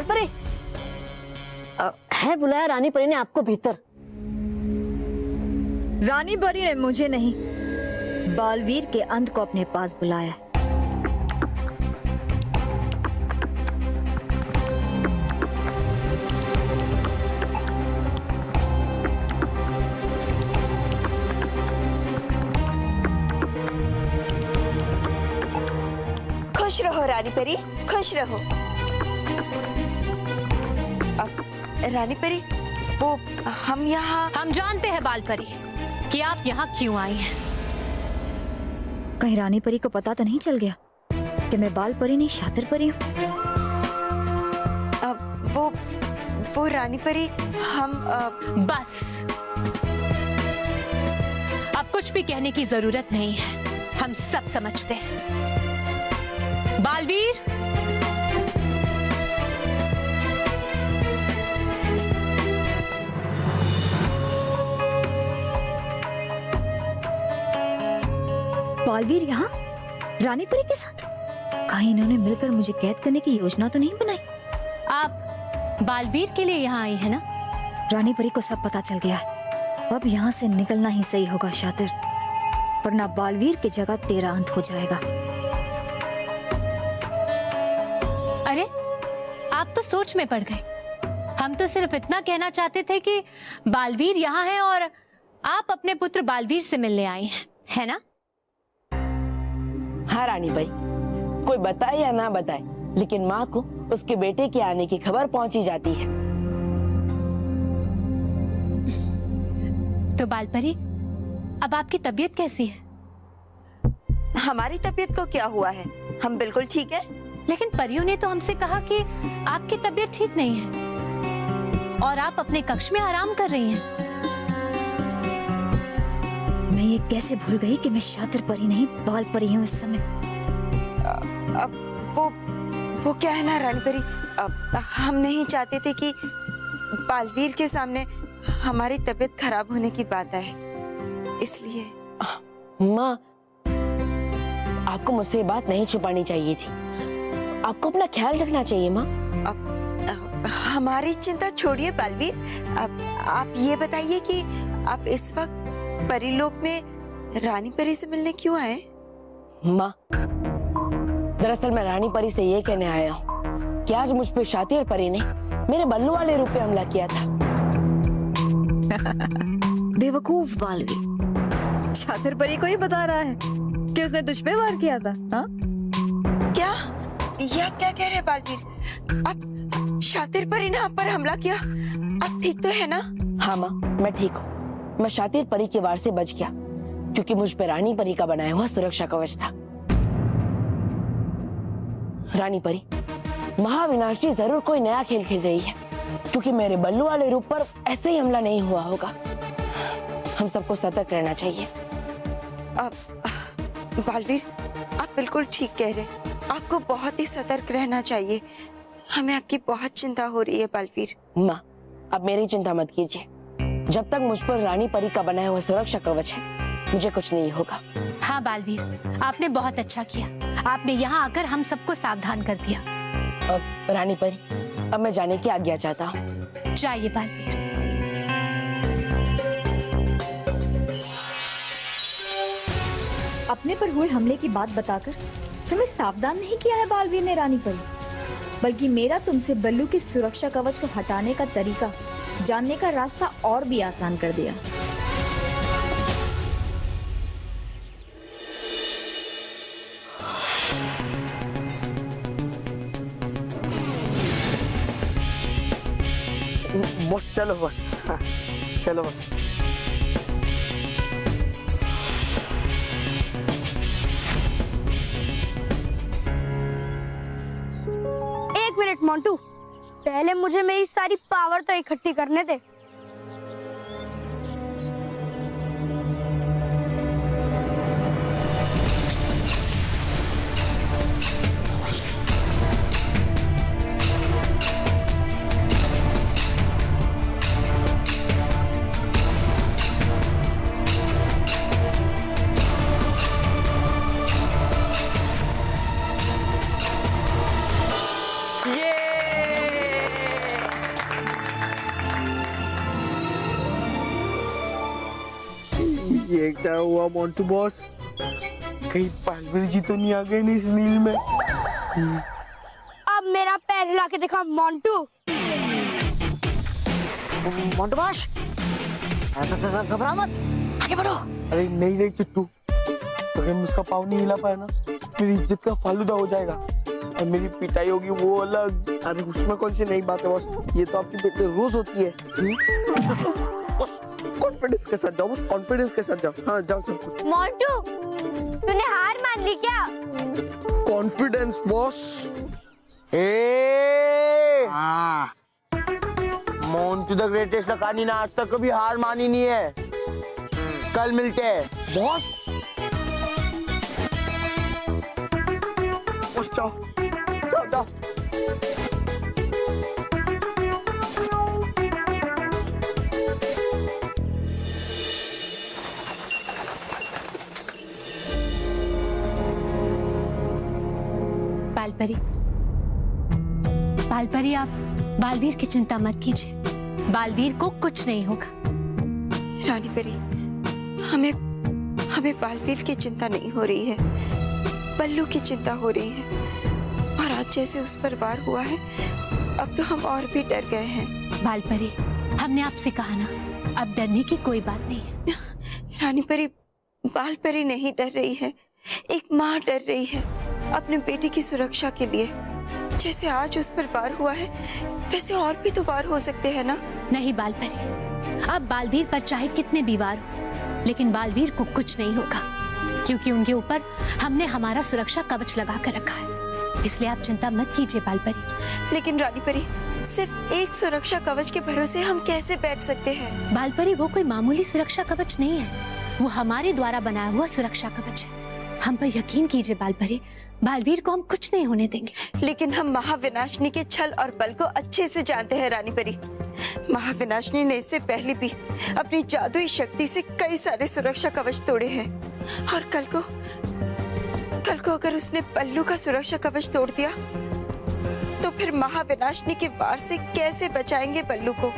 परी, है बुलाया रानी परी ने आपको भीतर। रानी परी ने मुझे नहीं, बालवीर के अंत को अपने पास बुलाया। खुश रहो रानी परी, खुश रहो। अब रानी परी, वो हम यहाँ। हम जानते हैं बाल परी कि आप यहाँ क्यों आई हैं। कहीं रानी परी को पता तो नहीं चल गया कि मैं बाल परी नहीं शातिर परी हूँ? वो रानी परी, हम बस अब कुछ भी कहने की जरूरत नहीं है, हम सब समझते हैं। बालवीर, बालवीर यहाँ रानी परी के साथ? कहीं इन्होंने मिलकर मुझे कैद करने की योजना तो नहीं बनाई? आप बालवीर के लिए यहाँ आई है ना? रानी परी को सब पता चल गया है। अब यहाँ से निकलना ही सही होगा शातिर, वरना बालवीर की जगह तेरा अंत हो जाएगा। अरे, आप तो सोच में पड़ गए। हम तो सिर्फ इतना कहना चाहते थे कि बालवीर यहाँ है और आप अपने पुत्र बालवीर से मिलने आई हैं, है ना? हाँ रानी भाई, कोई बताए या ना बताए, लेकिन माँ को उसके बेटे के आने की खबर पहुंची जाती है। तो बालपरी, अब आपकी तबीयत कैसी है? हमारी तबीयत को क्या हुआ है? हम बिल्कुल ठीक है। लेकिन परियों ने तो हमसे कहा कि आपकी तबीयत ठीक नहीं है और आप अपने कक्ष में आराम कर रही हैं। मैं ये कैसे भूल गई कि मैं शातिर परी नहीं बाल परी हूँ इस समय। अब वो क्या है ना रानी परी, हम नहीं चाहते थे कि बालवीर के सामने हमारी तबीयत खराब होने की बात है, इसलिए। माँ, आपको मुझसे ये बात नहीं छुपानी चाहिए थी। आपको अपना ख्याल रखना चाहिए माँ। हमारी चिंता छोड़िए बालवीर, आप ये बताइए कि आप इस वक्त परीलोक में रानी परी से मिलने क्यों आए? माँ, दरअसल मैं रानी परी से ये कहने आया हूँ कि आज मुझ पे शातिर परी ने मेरे बल्लू वाले रूप पे हमला किया था। बेवकूफ बालवीर, शातिर परी को ही बता रहा है कि उसने तुझ पे वार किया था। हाँ? क्या ये आप क्या कह रहे हैं बालवीर? आप शातिर परी ने आप पर हमला किया? आप ठीक तो है ना? हाँ माँ, मैं ठीक हूँ। मैं शातिर परी के वार से बच गया क्योंकि मुझ पे रानी परी का बनाया हुआ सुरक्षा कवच था। रानी परी, महाविनाशी जरूर कोई नया खेल खेल रही है क्योंकि मेरे बल्लू वाले रूप पर ऐसे ही हमला नहीं हुआ होगा। हम सबको सतर्क रहना चाहिए। बालवीर, आप बिल्कुल ठीक कह रहे हैं। आपको बहुत ही सतर्क रहना चाहिए। हमें आपकी बहुत चिंता हो रही है बालवीर। माँ, अब मेरी चिंता मत कीजिए। जब तक मुझ पर रानी परी का बनाया हुआ सुरक्षा कवच है, मुझे कुछ नहीं होगा। हाँ बालवीर, आपने बहुत अच्छा किया। आपने यहाँ आकर हम सबको सावधान कर दिया। अब रानी परी, अब मैं जाने की आज्ञा चाहता हूँ। जाइए बालवीर। अपने पर हुए हमले की बात बताकर तुम्हें सावधान नहीं किया है बालवीर ने रानी परी, बल्कि मेरा तुमसे बल्लू की सुरक्षा कवच को हटाने का तरीका जानने का रास्ता और भी आसान कर दिया। बस चलो, बस हाँ, चलो बस। एक मिनट मोंटू, पहले मुझे मेरी सारी पावर तो इकट्ठी करने दे। ये क्या हुआ मोंटू बॉस? कहीं पालवीर जी तो नहीं आ गए ना इस मील में? अब मेरा पैर हिला के दिखा मोंटू। मोंटू बॉस, घबराओ मत, आगे बढ़ो। अरे नहीं रे चिट्टू, अगर मैं उसका पाँव नहीं हिला पाया ना मेरी इज्जत का फालूदा हो जाएगा और मेरी पिटाई होगी वो अलग। अरे उसमें कौन सी नई बात है बॉस, ये तो आपकी बेटे रोज होती है। बस कॉन्फिडेंस के साथ जाओ, बस कॉन्फिडेंस के साथ जाओ। हाँ जाओ जाओ। मोंटू, तूने हार मान ली क्या? Confidence boss. Montu the greatest Lakhani ने आज तक कभी हार मानी नहीं है। कल मिलते हैं बॉस। बॉस जाओ जाओ जाओ। बालपरी, बालपरी, आप बालवीर की चिंता मत कीजिए। बालवीर को कुछ नहीं होगा। रानी परी, हमें बालवीर की चिंता नहीं हो रही है, बल्लू की चिंता हो रही है। और आज जैसे उस पर वार हुआ है, अब तो हम और भी डर गए हैं। बालपरी, हमने आपसे कहा ना, अब डरने की कोई बात नहीं है। रानी परी, बालपरी नहीं डर रही है, एक माँ डर रही है अपने बेटे की सुरक्षा के लिए। जैसे आज उस पर वार हुआ है, वैसे और भी तो वार हो सकते हैं ना? नहीं बालपरी, अब बालवीर पर चाहे कितने भी वार हो, लेकिन बालवीर को कुछ नहीं होगा, क्योंकि उनके ऊपर हमने हमारा सुरक्षा कवच लगा कर रखा है। इसलिए आप चिंता मत कीजिए बालपरी। लेकिन रानी परी, सिर्फ एक सुरक्षा कवच के भरोसे हम कैसे बैठ सकते हैं? बालपरी, वो कोई मामूली सुरक्षा कवच नहीं है, वो हमारे द्वारा बनाया हुआ सुरक्षा कवच है। हम पर यकीन कीजिए बालपरी, बालवीर को हम कुछ नहीं होने देंगे। लेकिन हम महाविनाशनी के छल और बल को अच्छे से जानते हैं रानी परी। महाविनाशनी ने इससे पहले भी अपनी जादुई शक्ति से कई सारे सुरक्षा कवच तोड़े हैं, और कल को अगर उसने पल्लू का सुरक्षा कवच तोड़ दिया तो फिर महाविनाशनी के वार से कैसे बचाएंगे पल्लू को?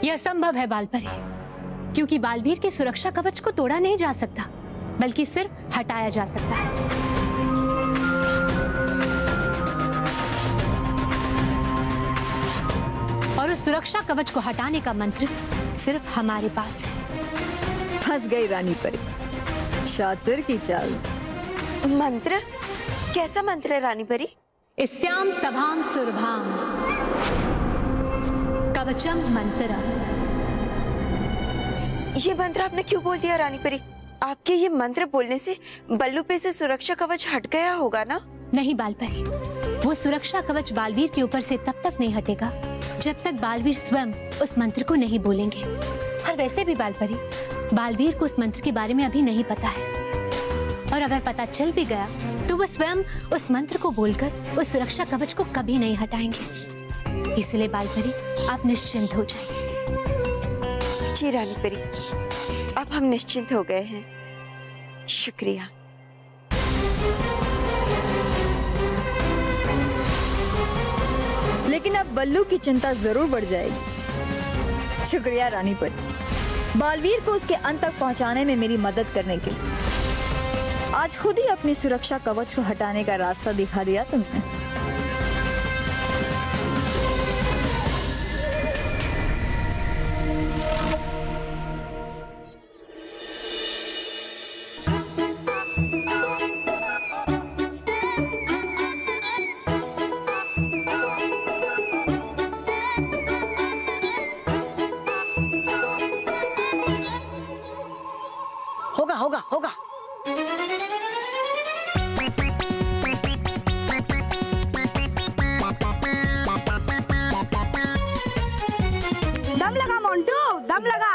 यह संभव है बालपरी, क्योंकि बालवीर के सुरक्षा कवच को तोड़ा नहीं जा सकता, बल्कि सिर्फ हटाया जा सकता है। और उस सुरक्षा कवच को हटाने का मंत्र सिर्फ हमारे पास है। फंस गई रानी परी, शातिर की चाल। मंत्र? कैसा मंत्र है रानी परी? इस्याम सभाम सुरभाम कवचम मंत्रम। ये मंत्र आपने क्यों बोल दिया रानी परी? आपके ये मंत्र बोलने से बल्लू पे से सुरक्षा कवच हट गया होगा ना? नहीं बालपरी, वो सुरक्षा कवच बालवीर के ऊपर से तब तक नहीं हटेगा जब तक बालवीर स्वयं उस मंत्र को नहीं बोलेंगे। और वैसे भी बालपरी, बालवीर को उस मंत्र के बारे में अभी नहीं पता है, और अगर पता चल भी गया तो वो स्वयं उस मंत्र को बोलकर उस सुरक्षा कवच को कभी नहीं हटाएंगे। इसलिए बालपरी, आप निश्चिंत हो जाइए। जी रानी परी, अब हम निश्चिंत हो गए हैं। शुक्रिया। लेकिन अब बल्लू की चिंता जरूर बढ़ जाएगी। शुक्रिया रानी परी, बालवीर को उसके अंत तक पहुंचाने में मेरी मदद करने के लिए। आज खुद ही अपनी सुरक्षा कवच को हटाने का रास्ता दिखा दिया तुमने। होगा होगा होगा। दम लगा मोंटू, दम लगा।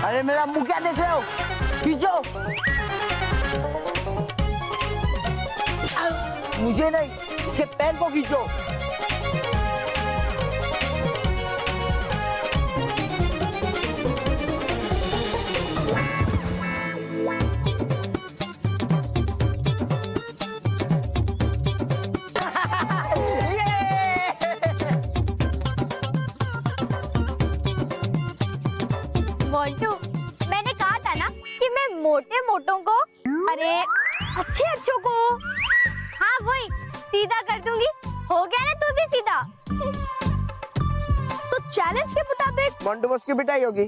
अरे मेरा मुंह क्या देख रहे हो? खींचो। मुझे नहीं, इसके पैर को खींचो। अच्छे अच्छों को। हाँ वही, सीधा कर दूंगी। हो गया ना तू भी सीधा। तो चैलेंज के मुताबिक मोंटू बॉस की पिटाई होगी।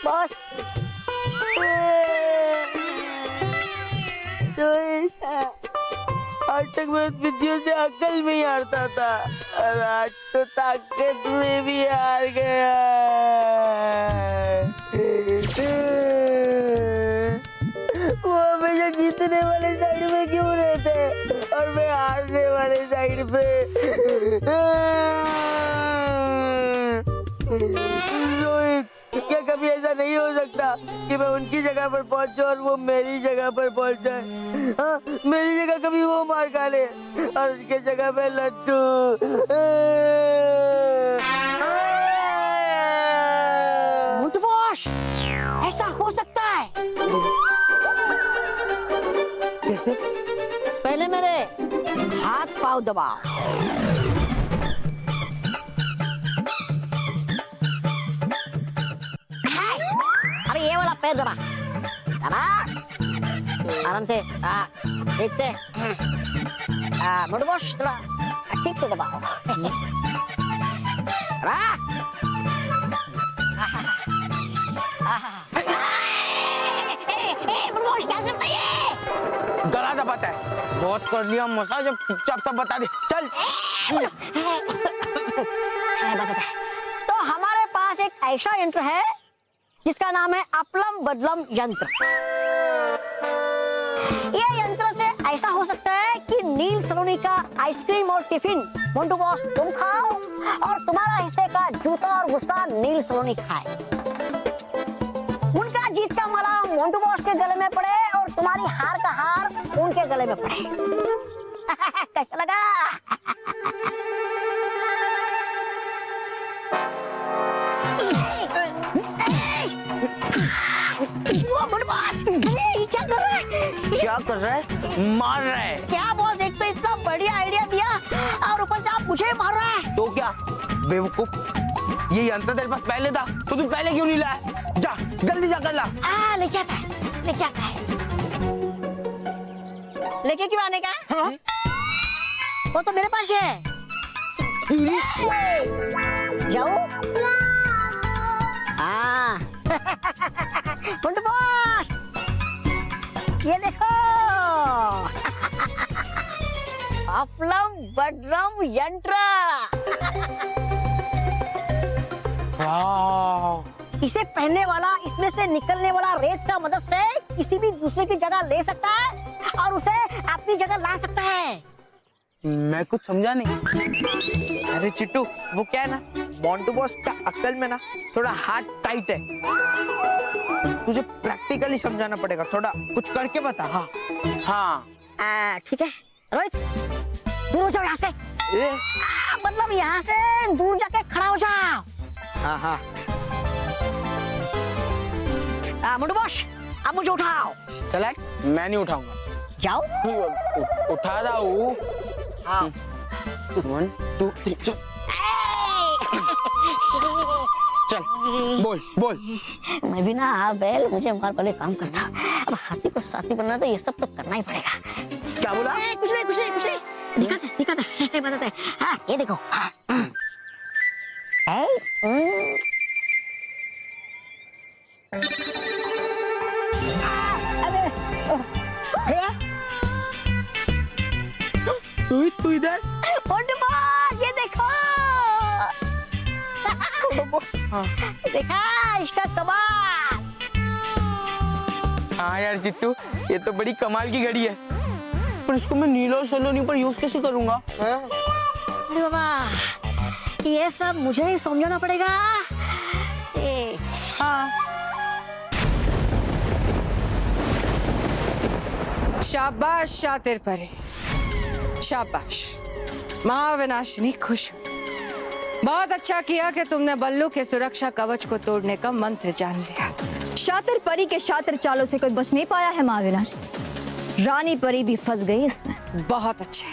बॉस आज तक मैं विद्युत से अक्ल में ही हारता था और आज तो ताकत में भी हार गया। वो हमेशा जीतने वाले साइड में क्यों रहते और मैं हारने वाले साइड पे। रोहित, क्या कभी ऐसा नहीं हो सकता कि मैं उनकी जगह पर पहुंचूं और वो मेरी जगह पर पहुंच जाए? हाँ, मेरी जगह कभी वो मार खा ले और उनके जगह पे लड्डू। मोंटू बॉस, ऐसा हो सकता है? कैसे? पहले मेरे हाथ पाँव दबाओ। अरे ये वाला पैर दबा, दबा आराम से। ठीक से। मोंटू बॉस थोड़ा ठीक से दबाओ। मोंटू बॉस क्या करता है? गला दबाता है। बहुत कर लिया मसाज, अब चुपचाप सब बता दे। चल। तो हमारे पास एक ऐसा यंत्र है जिसका नाम है अपलम बदलम यंत्र। ये यंत्र से ऐसा हो सकता है कि नील सलोनी का आइसक्रीम और टिफिन मोंटू बॉस तुम खाओ और तुम्हारा हिस्से का जूता और गुस्सा नील सलोनी खाए। उनका जीत का माला मोंटू बॉस के गले में पड़े और तुम्हारी हार का हार उनके गले में पड़े। कैसा लगा? क्या कर रहा है? क्या कर रहा है? मार रहा है। क्या बॉस, एक तो इतना बढ़िया आइडिया दिया और ऊपर से आप मुझे मार रहा है। तो क्या बेवकूफ, ये यंत्र तेरे पास पहले था तो तू पहले क्यों नहीं लाया? जा जल्दी जाकर ला। लेके आता है, लेके आता है। लेके क्यों आने का? हाँ? वो तो मेरे पास है। जाओ। मोंटू बॉस, ये देखो। अपलम बदलम यंत्र। इसे पहनने वाला इसमें से निकलने वाला रेस का मदद से किसी भी दूसरे की जगह ले सकता है और उसे अपनी जगह ला सकता है। मैं कुछ समझा नहीं। अरे चिट्टू, वो क्या है ना, मोंटू बॉस का अक्ल में ना थोड़ा हाथ टाइट है। तुझे प्रैक्टिकली समझाना पड़ेगा, थोड़ा कुछ करके बता। हाँ हाँ ठीक है रोहित, दूर हो जाओ यहाँ से। मतलब यहाँ से दूर जाके खड़ा हो जाओ। हाँ मोंटू बॉस, अब मुझे उठाओ। चला, मैं नहीं उठाऊंगा। जाओ। उठा रहा हूँ। 1 2 3 चल। बोल बोल। मैं भी ना बैल मुझे मार वाले काम करता, अब हाथी को साथी बनना तो ये सब तो करना ही पड़ेगा। क्या बोला? कुछ नहीं। दिखाते बताते। हाँ ये देखो। तू इधर? मोंटू बॉस, ये देखो। हाँ। देखा इसका कमाल। हाँ यार चिट्टू, ये तो बड़ी कमाल की घड़ी है, पर इसको मैं नीलो सलोनी पर यूज कैसे करूंगा? अरे बाबा, ये सब मुझे ही समझाना पड़ेगा। हाँ। शाबाश शातिर परे, शाबाश। महाविनाशिनी खुश। बहुत अच्छा किया कि तुमने बल्लू के सुरक्षा कवच को तोड़ने का मंत्र जान लिया। शातिर परी के शातिर चालों से कोई बच नहीं पाया है महाविनाश। रानी परी भी फंस गई इसमें। बहुत अच्छे।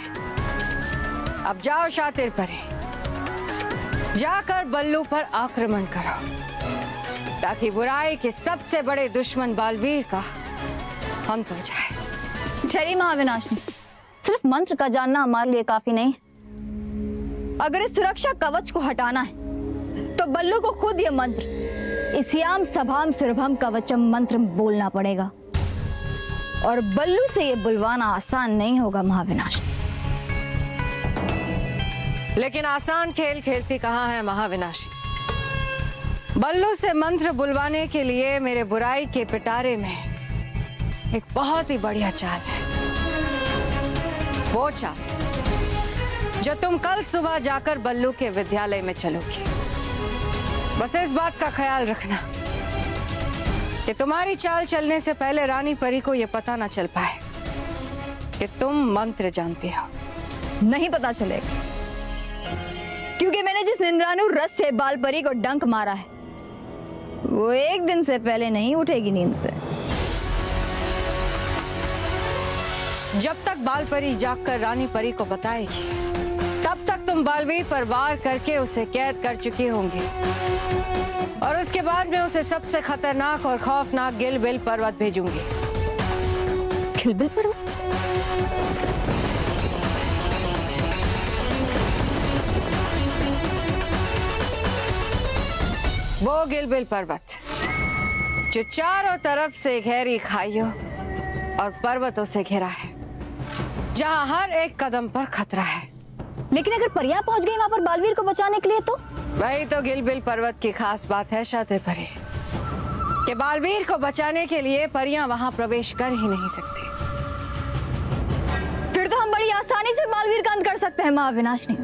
अब जाओ शातिर परी, जाकर बल्लू पर आक्रमण करो ताकि बुराई के सबसे बड़े दुश्मन बालवीर का अंत हो जाए। ठहरी महाविनाशनी, सिर्फ मंत्र का जानना हमारे लिए काफी नहीं। अगर इस सुरक्षा कवच को हटाना है तो बल्लू को खुद ये मंत्र इस्याम सभाम सुरभम कवचम मंत्र बोलना पड़ेगा, और बल्लू से ये बुलवाना आसान नहीं होगा महाविनाश। लेकिन आसान खेल खेलती कहाँ है महाविनाशी। बल्लू से मंत्र बुलवाने के लिए मेरे बुराई के पिटारे में एक बहुत ही बढ़िया चाल है। वो चाल जो तुम कल सुबह जाकर बल्लू के विद्यालय में चलोगी। बस इस बात का ख्याल रखना कि तुम्हारी चाल चलने से पहले रानी परी को यह पता ना चल पाए कि तुम मंत्र जानती हो। नहीं पता चलेगा, क्योंकि मैंने जिस निंद्रानु रस से बाल परी को डंक मारा है वो एक दिन से पहले नहीं उठेगी नींद से। जब तक बाल परी जागकर रानी परी को बताएगी तब तक तुम बालवीर पर वार करके उसे कैद कर चुकी होंगी, और उसके बाद मैं उसे सबसे खतरनाक और खौफनाक गिलबिल पर्वत भेजूंगी। गिलबिल पर्वत? वो गिलबिल पर्वत जो चारों तरफ से गहरी खाइयों और पर्वतों से घिरा है, जहां हर एक कदम पर खतरा है। लेकिन अगर परियां पहुंच गई वहां पर बालवीर को बचाने के लिए तो? वही तो गिलबिल पर्वत की खास बात है शातिर परी, कि बालवीर को बचाने के लिए परियां वहां प्रवेश कर ही नहीं सकती। फिर तो हम बड़ी आसानी से बालवीर का अंत कर सकते हैं महाविनाशिनी।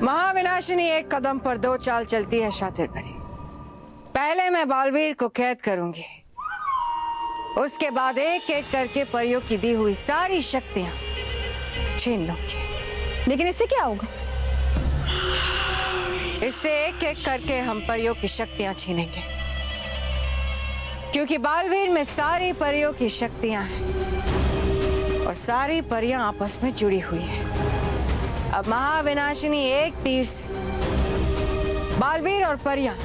महाविनाशिनी एक कदम पर दो चाल चलती है शातिर परी। पहले मैं बालवीर को कैद करूंगी, उसके बाद एक एक करके परियों की दी हुई सारी शक्तियां छीन लूंगी। लेकिन इससे क्या होगा? इससे एक एक करके हम परियों की शक्तियां छीनेंगे, क्योंकि बालवीर में सारी परियों की शक्तियां हैं और सारी परियां आपस में जुड़ी हुई हैं। अब महाविनाशिनी एक तीर से बालवीर और परियां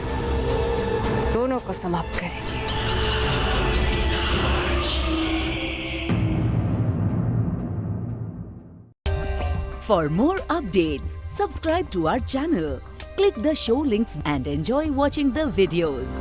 दोनों को समाप्त करेगी। For more updates, subscribe to our channel, click the show links and enjoy watching the videos.